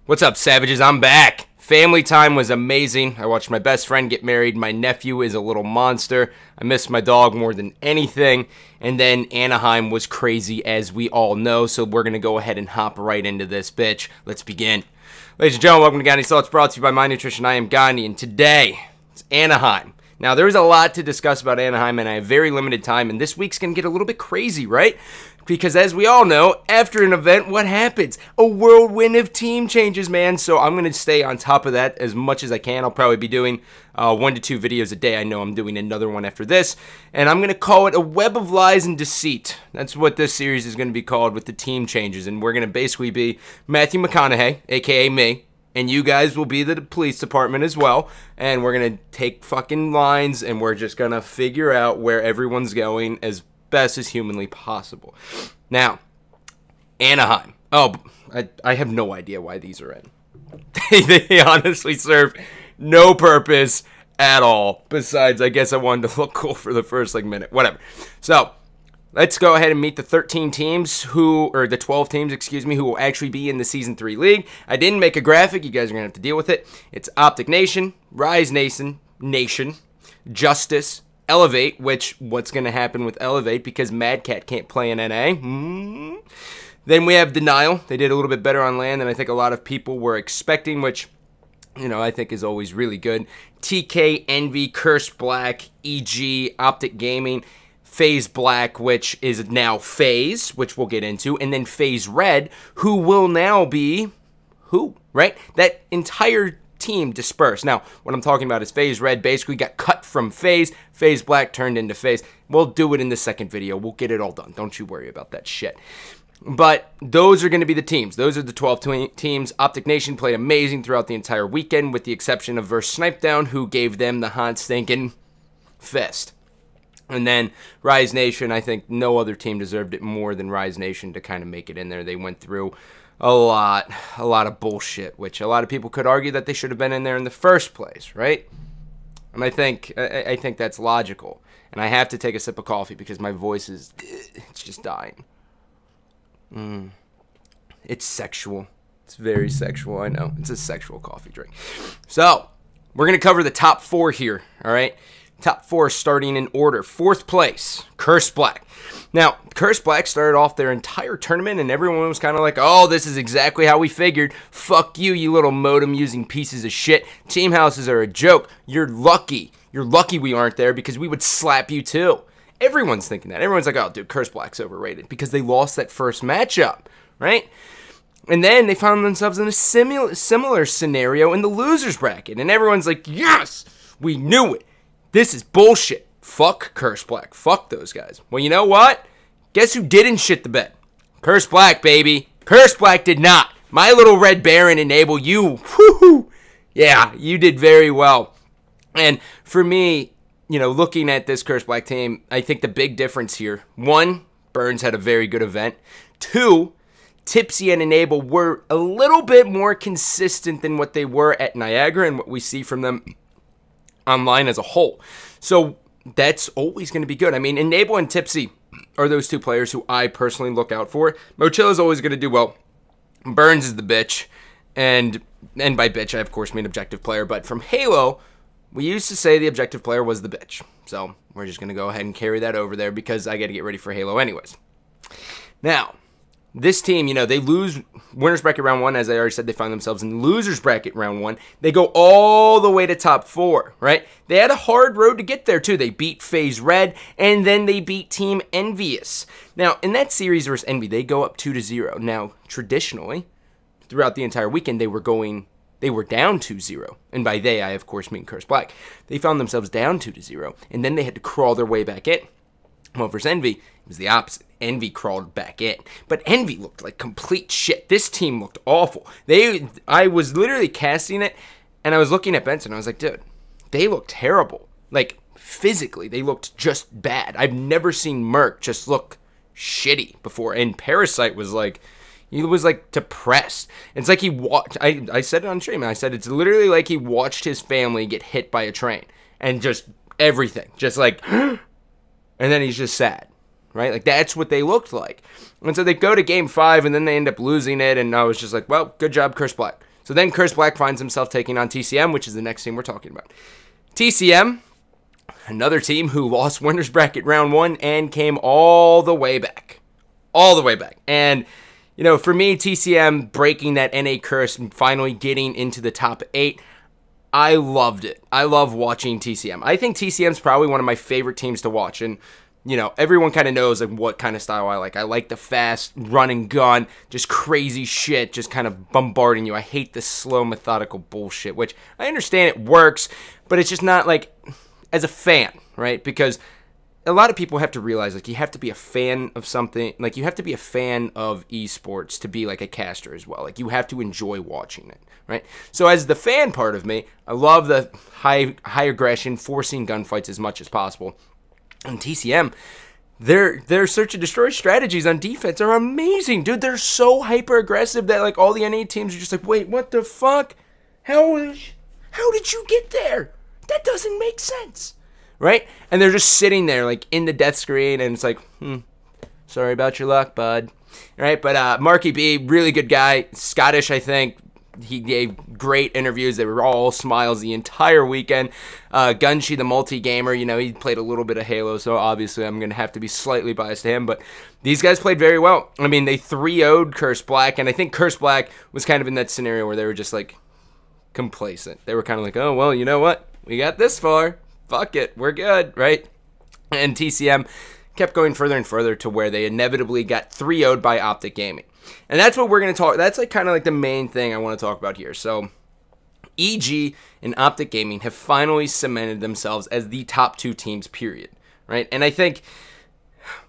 What's up, savages? I'm back. Family time was amazing. I watched my best friend get married. My nephew is a little monster. I miss my dog more than anything. And then Anaheim was crazy, as we all know. So we're going to go ahead and hop right into this bitch. Let's begin. Ladies and gentlemen, welcome to Gandhi's Thoughts, brought to you by My Nutrition. I am Gandhi, and today it's Anaheim. Now, there's a lot to discuss about Anaheim, and I have very limited time, and this week's going to get a little bit crazy, right? Because as we all know, after an event, what happens? A whirlwind of team changes, man. So I'm going to stay on top of that as much as I can. I'll probably be doing 1 to 2 videos a day. I know I'm doing another one after this. And I'm going to call it a web of lies and deceit. That's what this series is going to be called with the team changes. And we're going to basically be Matthew McConaughey, a.k.a. me. And you guys will be the police department as well. And we're going to take fucking lines and we're just going to figure out where everyone's going as best as humanly possible. Now, Anaheim. Oh, I have no idea why these are in. They honestly serve no purpose at all. Besides, I guess I wanted to look cool for the first minute. Whatever. So, let's go ahead and meet the 13 teams or the 12 teams, excuse me, who will actually be in the Season 3 league. I didn't make a graphic. You guys are going to have to deal with it. It's Optic Nation, Rise Nation, Justice, Elevate, which what's going to happen with Elevate because Mad Cat can't play in NA. Then we have Denial. They did a little bit better on land than I think a lot of people were expecting, which, you know, I think is always really good. TK, Envy, Cursed Black, EG, Optic Gaming, FaZe Black, which is now FaZe, which we'll get into, and then FaZe Red, who will now be who, right? That entire team dispersed. Now, what I'm talking about is FaZe Red basically got cut from FaZe. FaZe Black turned into FaZe. We'll do it in the second video. We'll get it all done. Don't you worry about that shit. But those are going to be the teams. Those are the 12 teams. Optic Nation played amazing throughout the entire weekend, with the exception of versus Snipedown, who gave them the hot stinking fist. And then Rise Nation, I think no other team deserved it more than Rise Nation to kind of make it in there. They went through a lot of bullshit, which a lot of people could argue that they should have been in there in the first place, right? And I think that's logical. And I have to take a sip of coffee because my voice is, it's just dying. It's sexual. It's very sexual, I know. It's a sexual coffee drink. So, we're going to cover the top 4 here, all right? Top 4 starting in order. 4th place, Cursed Black. Now, Cursed Black started off their entire tournament, and everyone was kind of like, oh, this is exactly how we figured. Fuck you, you little modem-using pieces of shit. Team houses are a joke. You're lucky. You're lucky we aren't there because we would slap you too. Everyone's thinking that. Everyone's like, oh, dude, Cursed Black's overrated because they lost that first matchup, right? And then they found themselves in a similar scenario in the losers bracket, and everyone's like, yes, we knew it. This is bullshit. Fuck Cursed Black. Fuck those guys. Well, you know what? Guess who didn't shit the bed? Cursed Black, baby. Cursed Black did not. My little Red Baron enable you. Woohoo! Yeah, you did very well. And for me, you know, looking at this Cursed Black team, I think the big difference here, 1, Burns had a very good event. 2, Tipsy and Enable were a little bit more consistent than what they were at Niagara and what we see from them online as a whole. So that's always going to be good. I mean, Enable and Tipsy are those 2 players who I personally look out for. Mochilla's always going to do well. Burns is the bitch. And by bitch, I of course mean objective player. But from Halo, we used to say the objective player was the bitch. So we're just going to go ahead and carry that over there because I got to get ready for Halo anyways. Now, this team, you know, they lose winners bracket round 1. As I already said, they find themselves in losers bracket round 1. They go all the way to top 4, right? They had a hard road to get there, too. They beat FaZe Red, and then they beat Team Envious. Now, in that series versus Envy, they go up 2-0. Now, traditionally, throughout the entire weekend, they were down 2-0. And by they, I, of course, mean Cursed Black. They found themselves down 2-0, and then they had to crawl their way back in. Well, versus Envy, it was the opposite. Envy crawled back in. But Envy looked like complete shit. This team looked awful. I was literally casting it, and I was looking at Benson. I was like, dude, they look terrible. Like, physically, they looked just bad. I've never seen Merc just look shitty before. And Parasite was like, he was like depressed. It's like he watched, I said it on stream, and I said it's literally like he watched his family get hit by a train. And just everything. Just like, and then he's just sad. Right? Like, that's what they looked like. And so they go to Game 5, and then they end up losing it, and I was just like, well, good job, Cursed Black. So then Curse Black finds himself taking on TCM, which is the next team we're talking about. TCM, another team who lost winners bracket round 1 and came all the way back. All the way back. And, you know, for me, TCM breaking that NA curse and finally getting into the top 8, I loved it. I love watching TCM. I think TCM's probably one of my favorite teams to watch. And, you know, everyone kind of knows like what kind of style I like. I like the fast run and gun, just crazy shit, just kind of bombarding you. I hate the slow, methodical bullshit, which I understand it works, but it's just not like, as a fan, right? Because a lot of people have to realize, like, you have to be a fan of something. Like, you have to be a fan of esports to be, like, a caster as well. Like, you have to enjoy watching it, right? So as the fan part of me, I love the high aggression, forcing gunfights as much as possible. And TCM, their search and destroy strategies on defense are amazing, dude. They're so hyper aggressive that like all the NA teams are just like, wait, what the fuck? How did you get there? That doesn't make sense, right? And they're just sitting there like in the death screen, and it's like, sorry about your luck, bud. Right? But Marky B, really good guy, Scottish, I think. He gave great interviews. They were all smiles the entire weekend. Gunshi, the multi-gamer, you know, he played a little bit of Halo, so obviously I'm going to have to be slightly biased to him. But these guys played very well. I mean, they 3-0'd Curse Black, and I think Curse Black was kind of in that scenario where they were just, like, complacent. They were kind of like, oh, well, you know what? We got this far. Fuck it. We're good, right? And TCM kept going further and further to where they inevitably got 3-0'd by Optic Gaming. And that's what we're going to talk. That's like kind of like the main thing I want to talk about here. So EG and Optic Gaming have finally cemented themselves as the top 2 teams, period. Right? And I think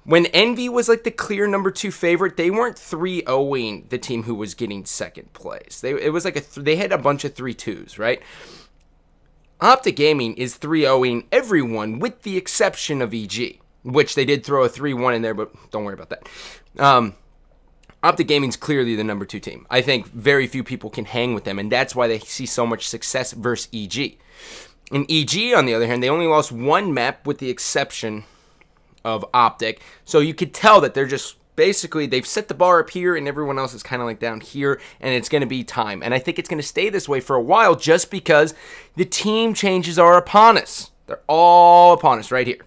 when Envy was like the clear number 2 favorite, they weren't 3-0ing the team who was getting second place. It was like they had a bunch of 3-2s, right? Optic Gaming is 3-0ing everyone with the exception of EG, which they did throw a 3-1 in there, but don't worry about that. Optic Gaming's clearly the number 2 team. I think very few people can hang with them, and that's why they see so much success versus EG. In EG, on the other hand, they only lost 1 map with the exception of Optic, so you could tell that they're just basically, they've set the bar up here, and everyone else is kind of like down here, and it's going to be time. And I think it's going to stay this way for a while just because the team changes are upon us. They're all upon us right here.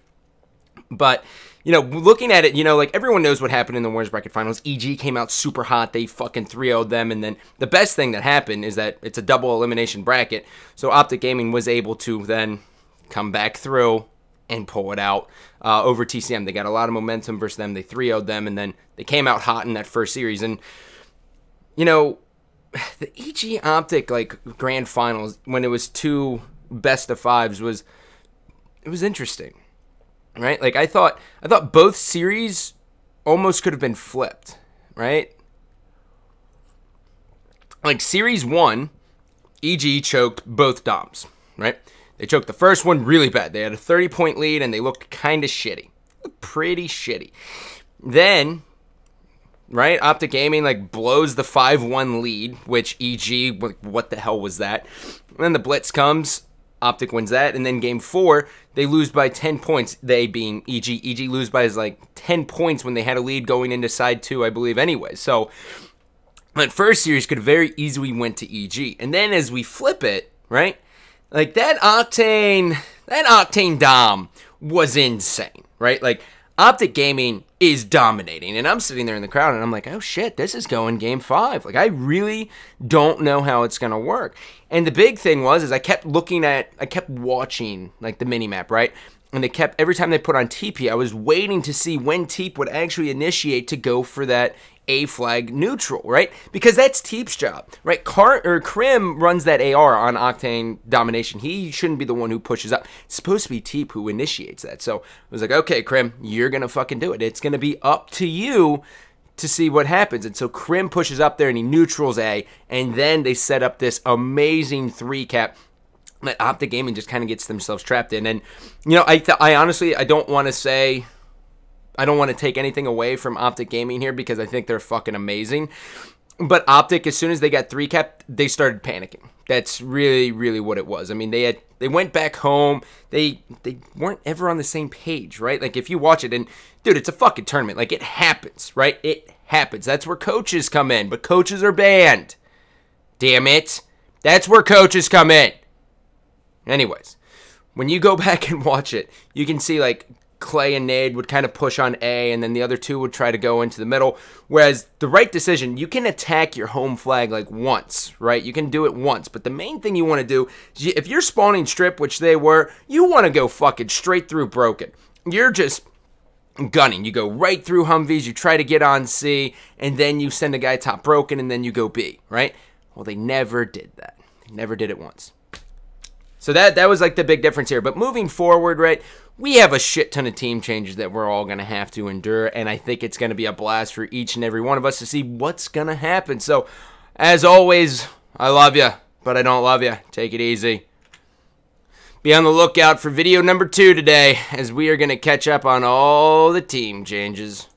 But, you know, looking at it, you know, like everyone knows what happened in the winners bracket finals. EG came out super hot. They fucking 3-0'd them. And then the best thing that happened is that it's a double elimination bracket. So Optic Gaming was able to then come back through and pull it out over TCM. They got a lot of momentum versus them. They 3-0'd them. And then they came out hot in that first series. And, you know, the EG Optic, like, grand finals, when it was 2 best of 5s, it was interesting. Right? Like, I thought both series almost could have been flipped, right? Like, Series 1, EG choked both DOMs, right? They choked the first one really bad. They had a 30-point lead, and they looked kind of shitty. Looked pretty shitty. Then, right, Optic Gaming, like, blows the 5-1 lead, which EG, what the hell was that? And then the Blitz comes. Optic wins that, and then game 4, they lose by 10 points, they being EG. EG lose by like 10 points when they had a lead going into side 2, I believe, anyway. So that first series could have very easily went to EG. And then as we flip it, right, like that Octane Dom was insane, right? Like, Optic Gaming is dominating, and I'm sitting there in the crowd, and I'm like, oh shit, this is going game 5. Like, I really don't know how it's gonna work. And the big thing is I kept watching, like, the mini-map, right? And every time they put on TP, I was waiting to see when Teep would actually initiate to go for that A flag neutral, right? Because that's Teep's job, right? Krim runs that AR on Octane Domination. He shouldn't be the one who pushes up. It's supposed to be Teep who initiates that. So I was like, okay, Krim, you're going to fucking do it. It's going to be up to you to see what happens. And so Krim pushes up there and he neutrals A, and then they set up this amazing 3-cap that Optic Gaming just kind of gets themselves trapped in. And, you know, I honestly, I don't want to take anything away from Optic Gaming here because I think they're fucking amazing. But Optic, as soon as they got 3-cap, they started panicking. That's really, really what it was. I mean, they went back home. They weren't ever on the same page, right? Like, if you watch it, and, dude, it's a fucking tournament. Like, it happens, right? It happens. That's where coaches come in, but coaches are banned. Damn it. That's where coaches come in. Anyways, when you go back and watch it, you can see like Clay and Nade would kind of push on A, and then the other two would try to go into the middle. Whereas the right decision, you can attack your home flag like once, right? You can do it once. But the main thing you want to do is if you're spawning strip, which they were, you want to go fucking straight through broken. You're just gunning. You go right through Humvees, you try to get on C, and then you send a guy top broken, and then you go B, right? Well, they never did that. They never did it once. So that was like the big difference here. But moving forward, right, we have a shit ton of team changes that we're all going to have to endure, and I think it's going to be a blast for each and every one of us to see what's going to happen. So, as always, I love you, but I don't love you. Take it easy. Be on the lookout for video number 2 today, as we are going to catch up on all the team changes.